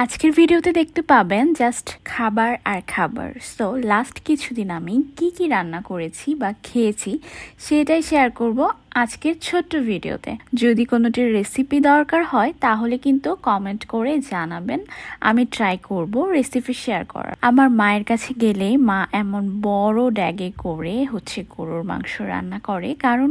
আজকের ভিডিওতে দেখতে পাবেন জাস্ট খাবার আর খাবার। সো লাস্ট কিছুদিন আমি কি কি রান্না করেছি বা খেয়েছি সেটাই শেয়ার করব আজকের ছোট্ট ভিডিওতে। যদি কোনোটির রেসিপি দরকার হয় তাহলে কিন্তু কমেন্ট করে জানাবেন, আমি ট্রাই করব রেসিপি শেয়ার করার। আমার মায়ের কাছে গেলে মা এমন বড় ড্যাগে করে গরুর মাংস রান্না করে, কারণ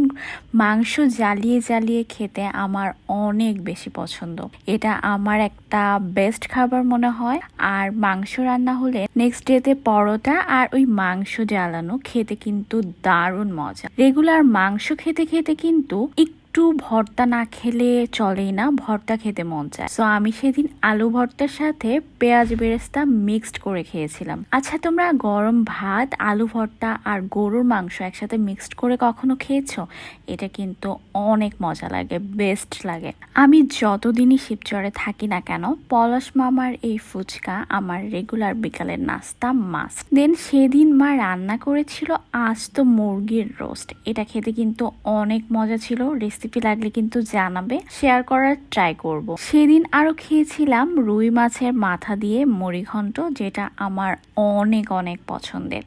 মাংস জ্বালিয়ে জ্বালিয়ে খেতে আমার অনেক বেশি পছন্দ। এটা আমার একটা বেস্ট খাবার মনে হয়। আর মাংস রান্না হলে নেক্সট ডেতে পরোটা আর ওই মাংস জ্বালানো খেতে কিন্তু দারুণ মজা। রেগুলার মাংস খেতে খেতে কিন্তু একটু ভর্তা না খেলে চলেই না, ভর্তা খেতে মন চায়। সো আমি সেদিন আলু ভর্তার সাথে পেঁয়াজ বেরেস্তা মিক্সড করে খেয়েছিলাম। আচ্ছা, তোমরা গরম ভাত, আলু ভর্তা আর গরুর মাংস একসাথে মিক্সড করে কখনো খেয়েছো? এটা কিন্তু অনেক মজা লাগে, বেস্ট লাগে। আমি যতদিনই শিবচরে থাকি না কেন, পলাশ মামার এই ফুচকা আমার রেগুলার বিকালের নাস্তা মাস্ট। দেন সেদিন মা রান্না করেছিল আস্ত মুরগির রোস্ট। এটা খেতে কিন্তু অনেক মজা ছিল। রেসিপি লাগলে কিন্তু জানাবে, শেয়ার করার ট্রাই করব। সেদিন আরো খেয়েছিলাম রুই মাছের মাথা দিয়ে মুড়িঘণ্ট, যেটা আমার অনেক অনেক পছন্দের।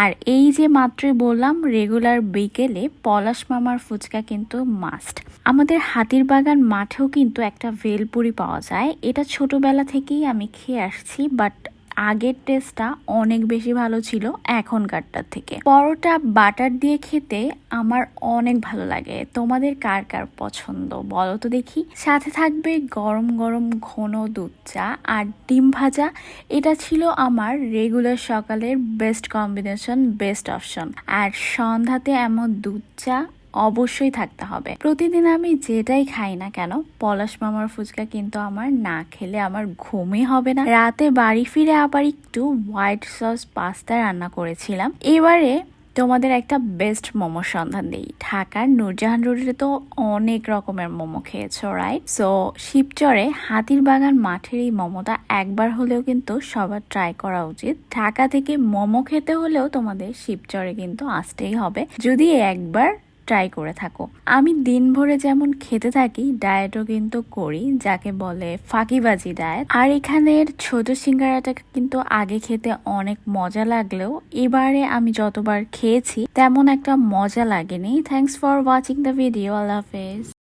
আর এই যে মাত্রই বললাম, রেগুলার বিকেলে পলাশ মামার ফুচকা কিন্তু মাস্ট। আমাদের হাতিরবাগান মাঠেও কিন্তু একটা ভেলপুরি পাওয়া যায়। এটা ছোটবেলা থেকেই আমি খেয়ে আসছি, বাট আগের টেস্টটা অনেক বেশি ভালো ছিল এখনকারটার থেকে। পরোটা বাটার দিয়ে খেতে আমার অনেক ভালো লাগে। তোমাদের কার কার পছন্দ বলো তো দেখি। সাথে থাকবে গরম গরম ঘন দুধ চা আর ডিম ভাজা। এটা ছিল আমার রেগুলার সকালের বেস্ট কম্বিনেশন, বেস্ট অপশন। আর সন্ধ্যাতে এমন দুধ চা অবশ্যই থাকতে হবে। প্রতিদিন আমি যেটাই খাই না কেন, পলাশ মামার ফুচকা কিন্তু আমার না খেলে আমার ঘুমই হবে না। রাতে বাড়ি ফিরে আবার একটু হোয়াইট সস পাস্তা রান্না করেছিলাম। এবারে তোমাদের একটা বেস্ট মোমোর সন্ধান দিই। ঢাকার নূরজাহান রোডে তো অনেক রকমের মোমো খেয়েছো, রাইট? সো শিবচরে হাতিরবাগান মাঠের এই মোমোটা একবার হলেও কিন্তু সবার ট্রাই করা উচিত। ঢাকা থেকে মোমো খেতে হলেও তোমাদের শিবচরে কিন্তু আসতেই হবে, যদি একবার ট্রাই করে থাকো। আমি দিন ভরে যেমন খেতে থাকি, ডায়েটও কিন্তু করি, যাকে বলে ফাঁকিবাজি ডায়েট। আর এখানের ছোট সিঙ্গারাটা কিন্তু আগে খেতে অনেক মজা লাগলেও এবারে আমি যতবার খেয়েছি তেমন একটা মজা লাগেনি। Thanks for watching the video. আল্লাহ হাফেজ।